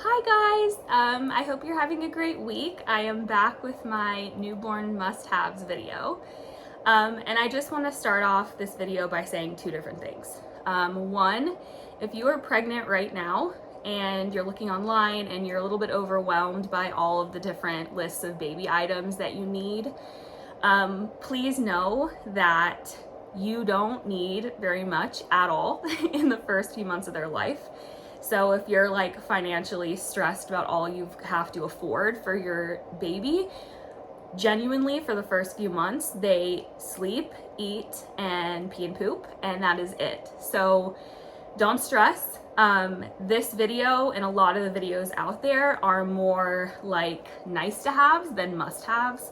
Hi guys, I hope you're having a great week. I am back with my newborn must-haves video. And I just want to start off this video by saying two different things. One, if you are pregnant right now and you're looking online and you're a little bit overwhelmed by all of the different lists of baby items that you need, please know that you don't need very much at all in the first few months of their life. So if you're like financially stressed about all you have to afford for your baby, genuinely for the first few months, they sleep, eat, and pee and poop, and that is it. So don't stress. This video and a lot of the videos out there are more like nice to haves than must haves.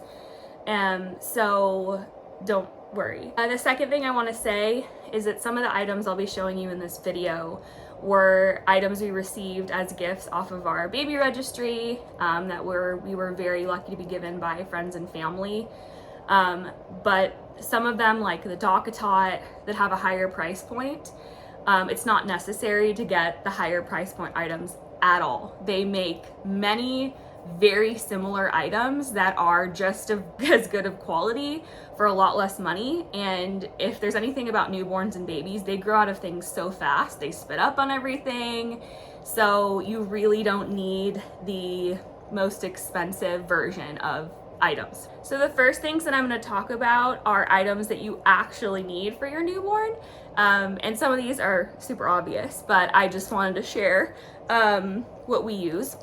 So don't worry. The second thing I want to say is that some of the items I'll be showing you in this video were items we received as gifts off of our baby registry that we were very lucky to be given by friends and family. But some of them, like the DockATot, that have a higher price point, it's not necessary to get the higher price point items at all. They make many very similar items that are just as good of quality for a lot less money. And if there's anything about newborns and babies, they grow out of things so fast. They spit up on everything. So you really don't need the most expensive version of items. So the first things that I'm going to talk about are items that you actually need for your newborn. And some of these are super obvious, but I just wanted to share what we use.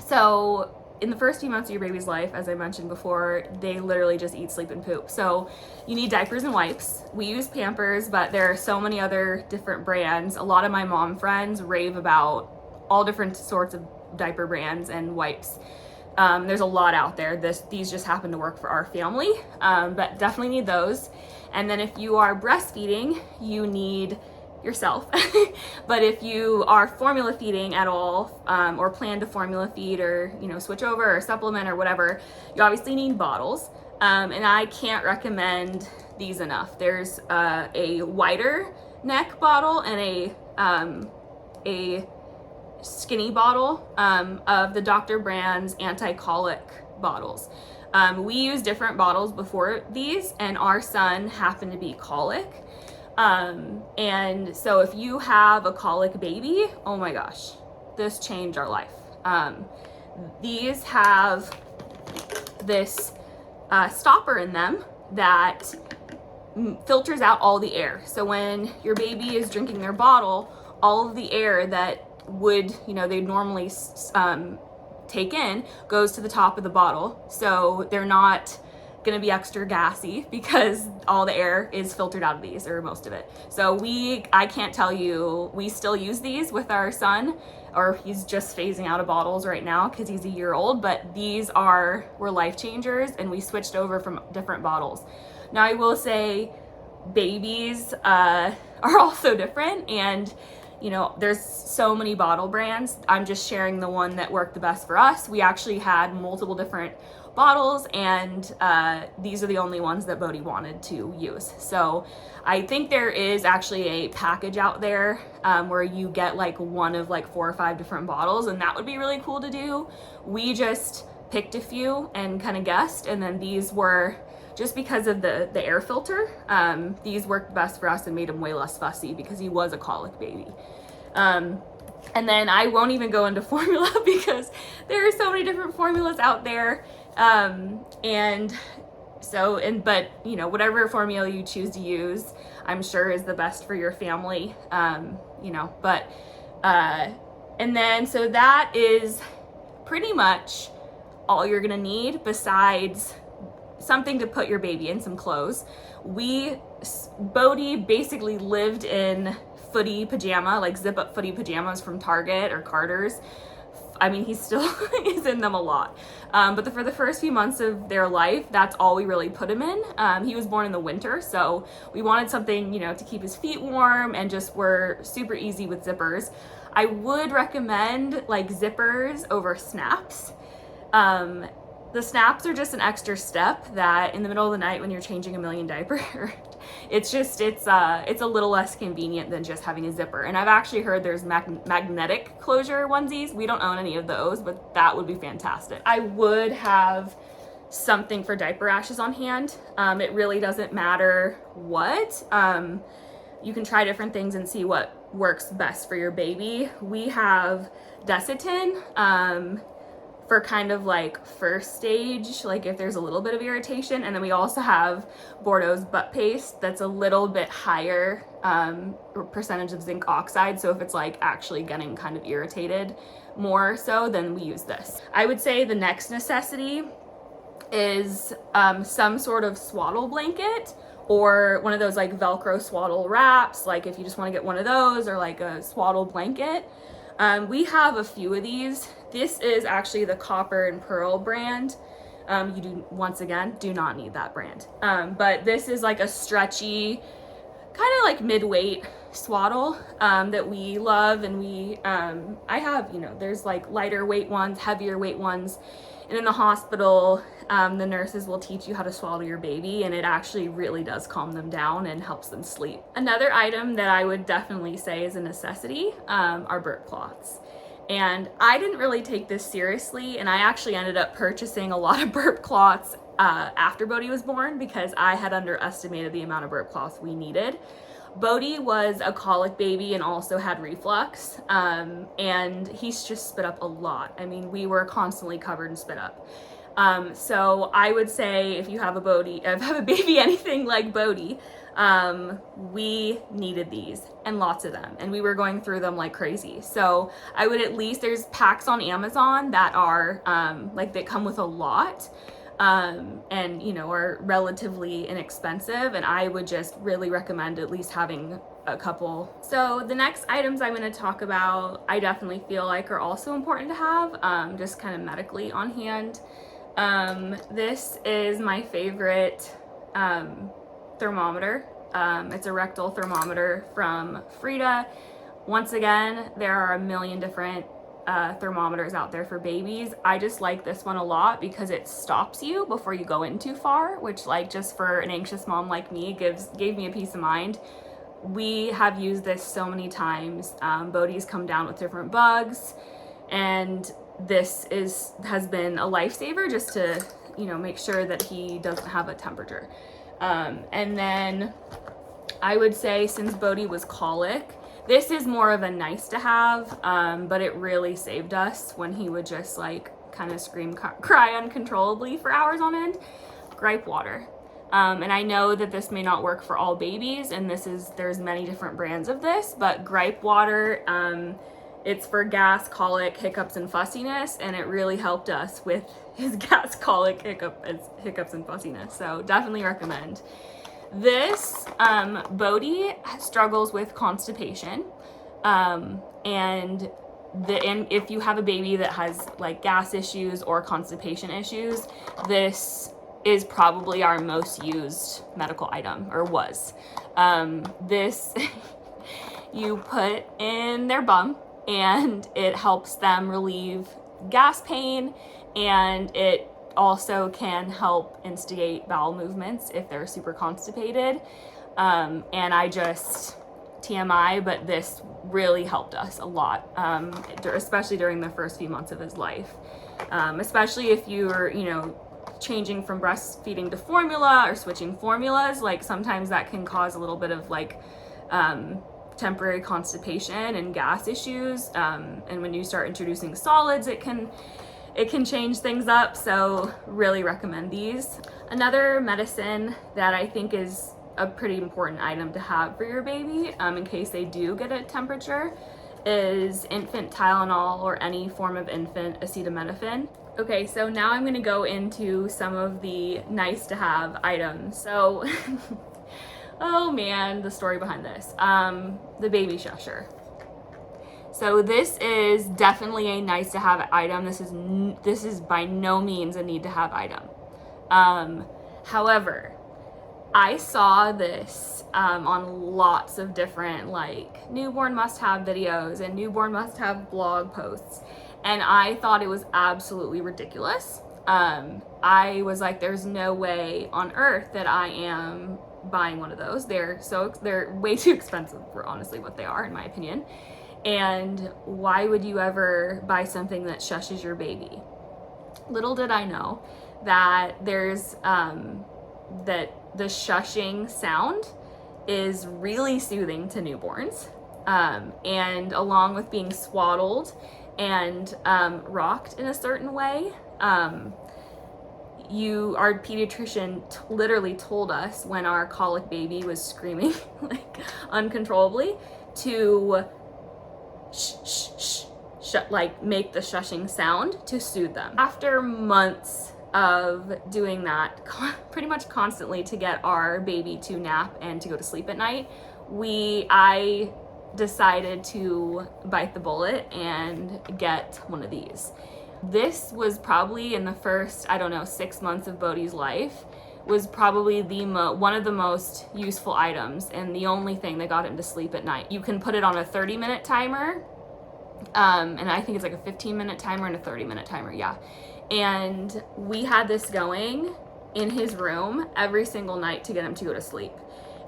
So in the first few months of your baby's life, as I mentioned before, they literally just eat, sleep, and poop. So you need diapers and wipes. We use Pampers, but there are so many other different brands. A lot of my mom friends rave about all different sorts of diaper brands and wipes. There's a lot out there. These just happen to work for our family, but definitely need those. And then if you are breastfeeding, you need yourself. But if you are formula feeding at all, or plan to formula feed, or switch over or supplement or whatever, you obviously need bottles. And I can't recommend these enough. There's a wider neck bottle and a skinny bottle of the Dr. Brand's Anti-colic bottles. We use different bottles before these, and our son happened to be colic. And so if you have a colic baby, oh my gosh, this changed our life. These have this stopper in them that filters out all the air. So when your baby is drinking their bottle, all of the air that would, they normally take in goes to the top of the bottle. So they're not going to be extra gassy because all the air is filtered out of these, or most of it. So I can't tell you, we still use these with our son, or he's just phasing out of bottles right now because he's a year old, but these were life changers, and we switched over from different bottles. Now I will say babies are also different, and there's so many bottle brands. I'm just sharing the one that worked the best for us. We actually had multiple different bottles, and these are the only ones that Bodhi wanted to use. So I think there is actually a package out there where you get like one of like 4 or 5 different bottles, and that would be really cool to do. We just picked a few and kind of guessed, and then these were, just because of the air filter, these worked best for us and made him way less fussy because he was a colic baby. And then I won't even go into formula because there are so many different formulas out there. But whatever formula you choose to use, I'm sure is the best for your family. And then, so that is pretty much all you're gonna need besides something to put your baby in, some clothes. Bodhi basically lived in footy pajama, like zip up footy pajamas from Target or Carter's. I mean, he still is in them a lot. But for the first few months of their life, that's all we really put him in. He was born in the winter, so we wanted something, to keep his feet warm, and just were super easy with zippers. I would recommend like zippers over snaps. The snaps are just an extra step that in the middle of the night when you're changing a million diapers, it's a little less convenient than just having a zipper. And I've actually heard there's magnetic closure onesies. We don't own any of those, but that would be fantastic. I would have something for diaper rashes on hand. It really doesn't matter what. You can try different things and see what works best for your baby. We have Desitin for kind of like first stage, like if there's a little bit of irritation. And then we also have Bordeaux's butt paste that's a little bit higher percentage of zinc oxide. So if it's like actually getting kind of irritated more so, then we use this. I would say the next necessity is some sort of swaddle blanket, or one of those like Velcro swaddle wraps, like if you just want to get one of those, or like a swaddle blanket. We have a few of these. This is actually the Copper and Pearl brand. You do, once again, do not need that brand. But this is like a stretchy, kind of like mid-weight swaddle that we love. And I have, there's like lighter weight ones, heavier weight ones. And in the hospital, the nurses will teach you how to swaddle your baby, and it actually really does calm them down and helps them sleep. Another item that I would definitely say is a necessity are burp cloths. And I didn't really take this seriously, and I actually ended up purchasing a lot of burp cloths after Bodhi was born because I had underestimated the amount of burp cloths we needed. Bodhi was a colic baby and also had reflux, and he's just spit up a lot. I mean, we were constantly covered in spit up. So I would say if you have a baby anything like Bodhi, we needed these and lots of them, and we were going through them like crazy. So I would there's packs on Amazon that are like they come with a lot. And are relatively inexpensive, and I would just really recommend at least having a couple. So the next items I'm going to talk about, I definitely feel like are also important to have, just kind of medically on hand. This is my favorite thermometer. It's a rectal thermometer from Frida. Once again, there are a million different thermometers out there for babies. I just like this one a lot because it stops you before you go in too far, which, like, just for an anxious mom like me, gave me a peace of mind. We have used this so many times. Bodhi's come down with different bugs, and this has been a lifesaver just to make sure that he doesn't have a temperature. And then I would say, since Bodhi was colic, this is more of a nice to have, but it really saved us when he would just like kind of scream, cry uncontrollably for hours on end. Gripe water. And I know that this may not work for all babies, and there's many different brands of this, but gripe water, it's for gas, colic, hiccups, and fussiness, and it really helped us with his gas, colic, hiccups, and fussiness. So definitely recommend. This, Bodhi struggles with constipation, and if you have a baby that has like gas issues or constipation issues, this is probably our most used medical item, or was. This you put in their bum, and it helps them relieve gas pain, and it also can help instigate bowel movements if they're super constipated. And TMI, but this really helped us a lot, especially during the first few months of his life. Especially if you're, changing from breastfeeding to formula or switching formulas, like sometimes that can cause a little bit of like temporary constipation and gas issues. And when you start introducing solids, it can change things up, so really recommend these. Another medicine that I think is a pretty important item to have for your baby, in case they do get a temperature, is infant Tylenol or any form of infant acetaminophen. Okay, so now I'm going to go into some of the nice to have items. So, oh man, the story behind this. The baby shusher. So this is definitely a nice to have item. This is by no means a need to have item. However, I saw this on lots of different like newborn must-have videos and newborn must-have blog posts, and I thought it was absolutely ridiculous. I was like, there's no way on earth that I am buying one of those. They're way too expensive for honestly what they are, in my opinion. And why would you ever buy something that shushes your baby? Little did I know that there's that the shushing sound is really soothing to newborns, and along with being swaddled and rocked in a certain way, our pediatrician literally told us when our colic baby was screaming like uncontrollably to like make the shushing sound to soothe them. After months of doing that pretty much constantly to get our baby to nap and to go to sleep at night, I decided to bite the bullet and get one of these. This was probably in the first, 6 months of Bodhi's life, was probably one of the most useful items and the only thing that got him to sleep at night. You can put it on a 30-minute timer, and I think it's like a 15-minute timer and a 30-minute timer, yeah. And we had this going in his room every single night to get him to go to sleep.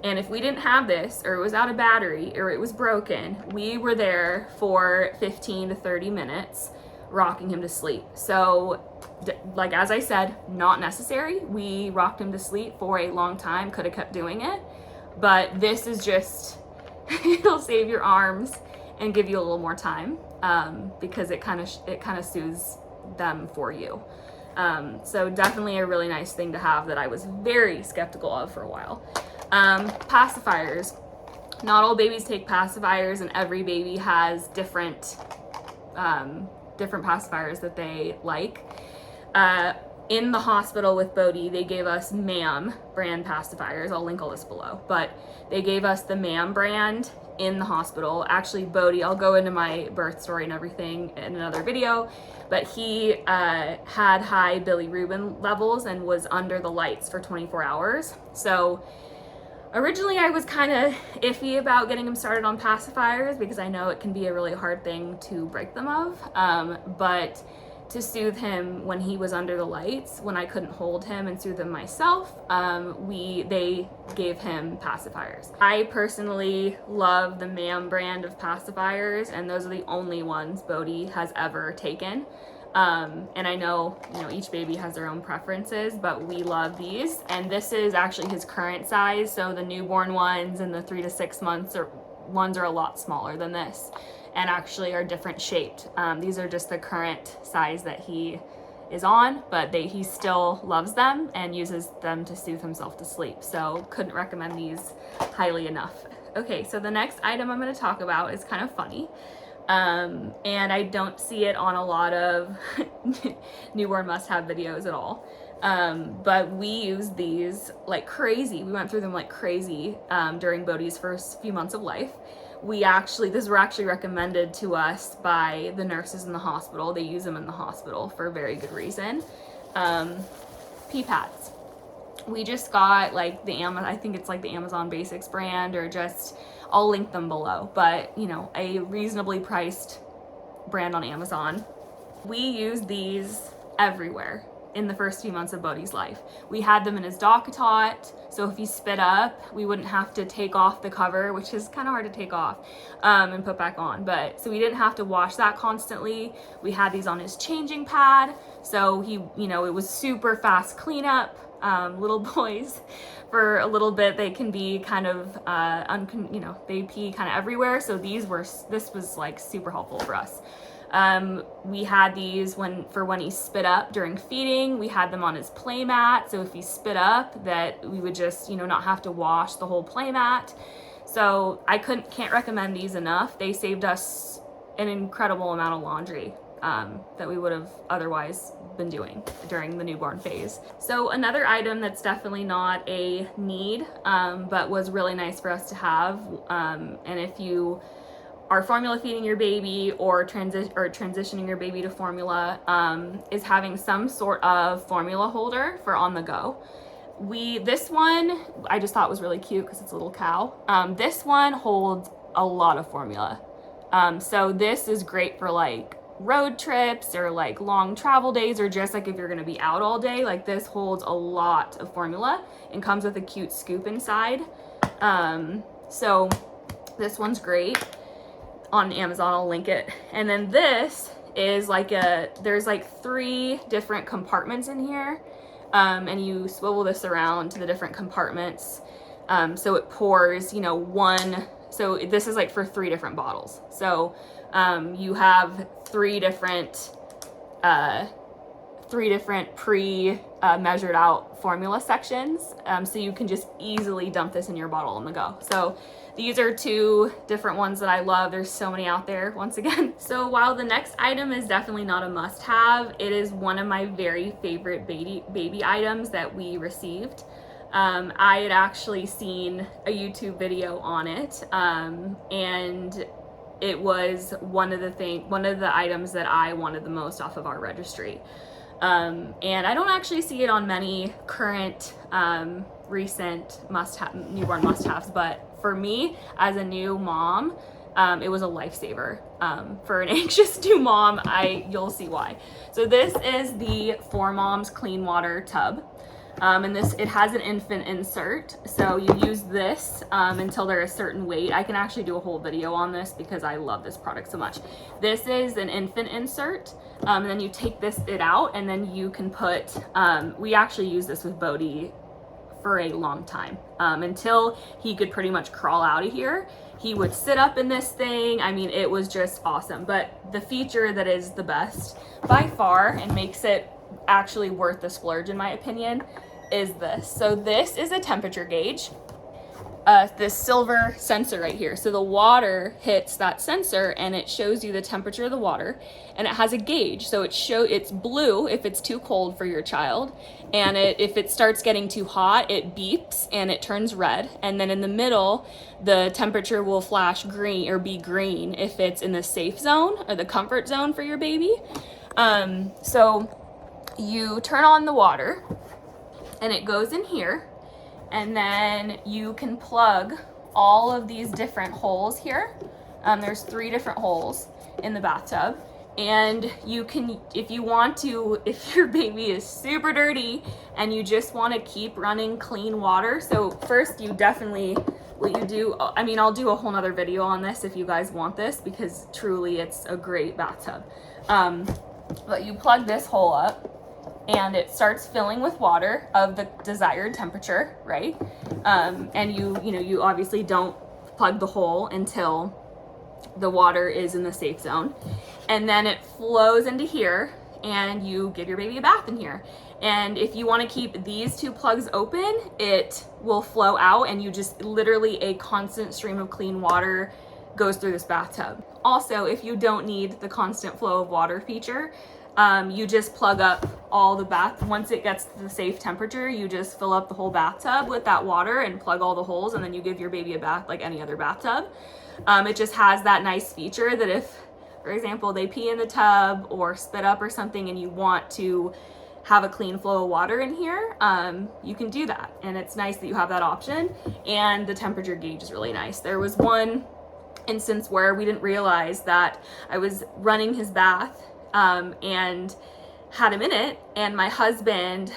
And if we didn't have this, or it was out of battery, or it was broken, we were there for 15 to 30 minutes rocking him to sleep. So, like as I said, not necessary. We rocked him to sleep for a long time, could have kept doing it. But this is just, it'll save your arms and give you a little more time, because it kind of soothes them for you. So definitely a really nice thing to have that I was very skeptical of for a while. Pacifiers. Not all babies take pacifiers, and every baby has different pacifiers that they like. In the hospital with Bodhi, they gave us MAM brand pacifiers. I'll link all this below, but they gave us the MAM brand in the hospital. Actually, Bodhi, I'll go into my birth story and everything in another video, but he had high bilirubin levels and was under the lights for 24 hours. So originally I was kind of iffy about getting him started on pacifiers because I know it can be a really hard thing to break them of, but to soothe him when he was under the lights, when I couldn't hold him and soothe him myself, they gave him pacifiers. I personally love the MAM brand of pacifiers, and those are the only ones Bodhi has ever taken. And I know, each baby has their own preferences, but we love these. And this is actually his current size. So the newborn ones and the 3 to 6 months ones are a lot smaller than this, and actually are different shaped. These are just the current size that he is on, but he still loves them and uses them to soothe himself to sleep. So couldn't recommend these highly enough. Okay, so the next item I'm going to talk about is kind of funny. And I don't see it on a lot of newborn must-have videos at all. But we use these like crazy. We went through them like crazy during Bodhi's first few months of life. These were actually recommended to us by the nurses in the hospital. They use them in the hospital for a very good reason. Pee pads. We just got like I think it's like the Amazon Basics brand, or just, I'll link them below, but a reasonably priced brand on Amazon. We use these everywhere in the first few months of Bodhi's life. We had them in his DockATot, so if he spit up, we wouldn't have to take off the cover, which is kind of hard to take off, and put back on. So we didn't have to wash that constantly. We had these on his changing pad, so it was super fast cleanup. Little boys, for a little bit, they can be kind of, they pee kind of everywhere. So this was like super helpful for us. We had these when he spit up during feeding. We had them on his play mat, so if he spit up, that we would just, not have to wash the whole play mat. So I can't recommend these enough. They saved us an incredible amount of laundry that we would have otherwise been doing during the newborn phase. So another item that's definitely not a need, but was really nice for us to have, and if you are formula feeding your baby or transitioning your baby to formula, is having some sort of formula holder for on the go. This one I just thought was really cute because it's a little cow. This one holds a lot of formula. So this is great for like road trips or like long travel days, or just like if you're gonna be out all day. Like this holds a lot of formula and comes with a cute scoop inside. So this one's great. On Amazon, I'll link it. And then this is like there's like 3 different compartments in here. And you swivel this around to the different compartments. So it pours, you know, so this is like for 3 different bottles. So you have 3 different measured out formula sections. So you can just easily dump this in your bottle on the go. So these are 2 different ones that I love. There's so many out there, once again. So while the next item is definitely not a must-have, it is one of my very favorite baby items that we received. I had actually seen a YouTube video on it, and it was one of the items that I wanted the most off of our registry. And I don't actually see it on many current recent newborn must-haves, but for me as a new mom, it was a lifesaver. For an anxious new mom, you'll see why. So this is the 4Moms Clean Water tub. And it has an infant insert, so you use this until they're a certain weight. I can actually do a whole video on this because I love this product so much. This is an infant insert, and then you take it out, and then you can put, we actually use this with Bodhi for a long time, until he could pretty much crawl out of here. He would sit up in this thing. I mean, it was just awesome. But the feature that is the best by far and makes it actually worth the splurge in my opinion is this. So this is a temperature gauge, this silver sensor right here. So the water hits that sensor and it shows you the temperature of the water, and it has a gauge. So it's blue if it's too cold for your child, and if it starts getting too hot, it beeps and it turns red. And then in the middle, the temperature will flash green or be green if it's in the safe zone or the comfort zone for your baby. So you turn on the water and it goes in here, and then you can plug all of these different holes here. There's 3 different holes in the bathtub, and you can, if you want to, if your baby is super dirty and you just want to keep running clean water. So first you definitely, what you do, I mean, I'll do a whole nother video on this if you guys want this, because truly it's a great bathtub. But you plug this hole up and it starts filling with water of the desired temperature, right? And you obviously don't plug the hole until the water is in the safe zone. And then it flows into here and you give your baby a bath in here. And if you want to keep these 2 plugs open, it will flow out, and you just literally a constant stream of clean water goes through this bathtub. Also, if you don't need the constant flow of water feature, you just plug up all the once it gets to the safe temperature, you just fill up the whole bathtub with that water and plug all the holes, and then you give your baby a bath like any other bathtub. It just has that nice feature that if, for example, they pee in the tub or spit up or something and you want to have a clean flow of water in here, you can do that. And it's nice that you have that option, and the temperature gauge is really nice. There was one instance where we didn't realize that I was running his bath and had him in it, and my husband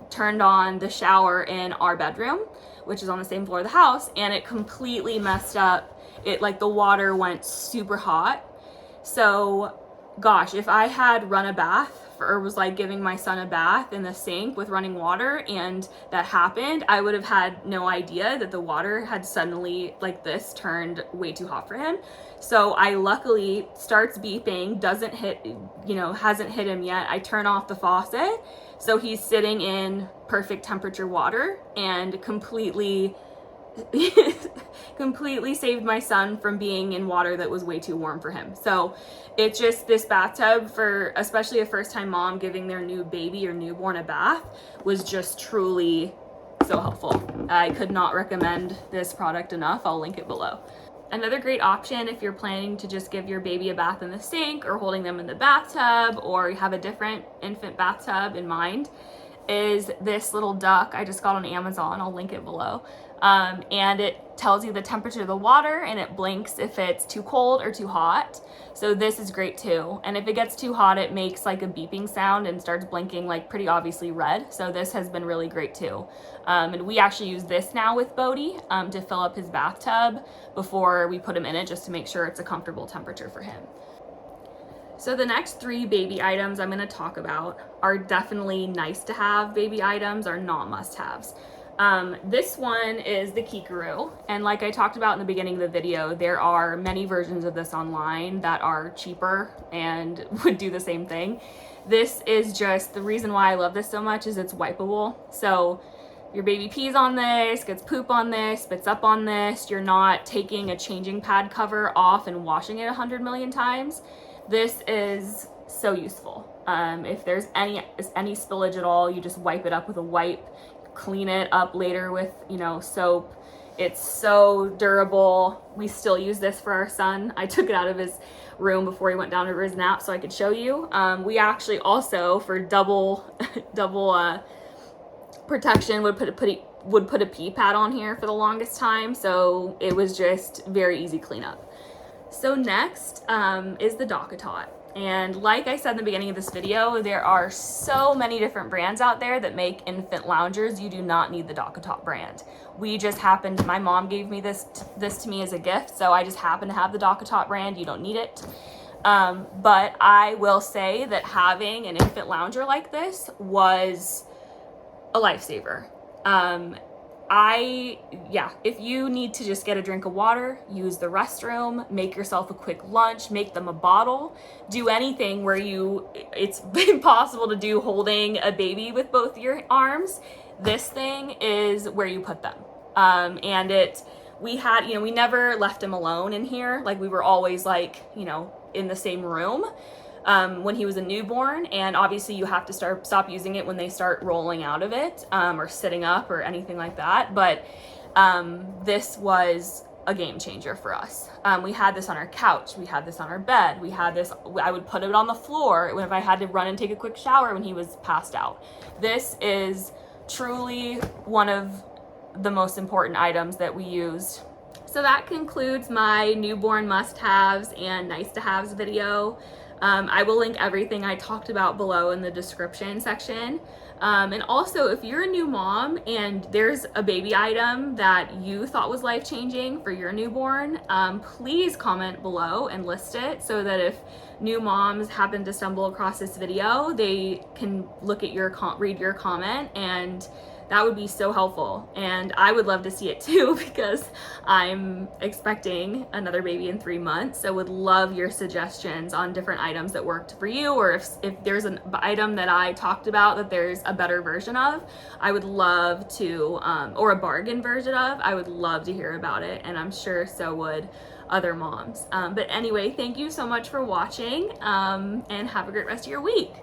turned on the shower in our bedroom, which is on the same floor of the house, and it completely messed up. It, like, the water went super hot. So gosh, if I had run a bath or was like giving my son a bath in the sink with running water and that happened, I would have had no idea that the water had suddenly, like this, turned way too hot for him. So I luckily starts beeping, doesn't hit, hasn't hit him yet. I turn off the faucet, so he's sitting in perfect temperature water, and completely saved my son from being in water that was way too warm for him. So it's just, this bathtub, for especially a first-time mom giving their new baby or newborn a bath, was just truly so helpful. I could not recommend this product enough. I'll link it below. Another great option if you're planning to just give your baby a bath in the sink or holding them in the bathtub, or you have a different infant bathtub in mind, is this little duck I just got on Amazon. I'll link it below. And it tells you the temperature of the water, and it blinks if it's too cold or too hot. So this is great too. And if it gets too hot, it makes like a beeping sound and starts blinking like pretty obviously red. So this has been really great too. And we actually use this now with Bodhi to fill up his bathtub before we put him in it, just to make sure it's a comfortable temperature for him. So the next 3 baby items I'm going to talk about are definitely nice to have baby items, are not must-haves. This one is the Kikaroo, and like I talked about in the beginning of the video, there are many versions of this online that are cheaper and would do the same thing. This is just, the reason why I love this so much is it's wipeable. So your baby pees on this, gets poop on this, spits up on this. You're not taking a changing pad cover off and washing it 100 million times. This is so useful. If there's any spillage at all, you just wipe it up with a wipe, clean it up later with, soap. It's so durable. We still use this for our son. I took it out of his room before he went down for his nap so I could show you. We actually also, for double protection, would put a pee pad on here for the longest time. So it was just very easy cleanup. So next is the DockATot. And like I said in the beginning of this video, there are so many different brands out there that make infant loungers. You do not need the DockATot brand. We just happened, my mom gave me this to me as a gift, so I just happen to have the DockATot brand. You don't need it. But I will say that having an infant lounger like this was a lifesaver. If you need to just get a drink of water, use the restroom, make yourself a quick lunch, make them a bottle, do anything where it's impossible to do holding a baby with both your arms, this thing is where you put them. We never left him alone in here. Like, we were always in the same room. When he was a newborn, and obviously you have to stop using it when they start rolling out of it, or sitting up or anything like that. But this was a game changer for us. We had this on our couch, we had this on our bed, I would put it on the floor if I had to run and take a quick shower when he was passed out. This is truly one of the most important items that we used. So that concludes my newborn must-haves and nice-to-haves video. I will link everything I talked about below in the description section. And also, if you're a new mom and there's a baby item that you thought was life-changing for your newborn, please comment below and list it so that if new moms happen to stumble across this video, they can look at read your comment, and that would be so helpful. And I would love to see it too, because I'm expecting another baby in 3 months. So would love your suggestions on different items that worked for you, or if there's an item that I talked about that there's a better version of, I would love to, or a bargain version of, I would love to hear about it. And I'm sure so would other moms. But anyway, thank you so much for watching, and have a great rest of your week.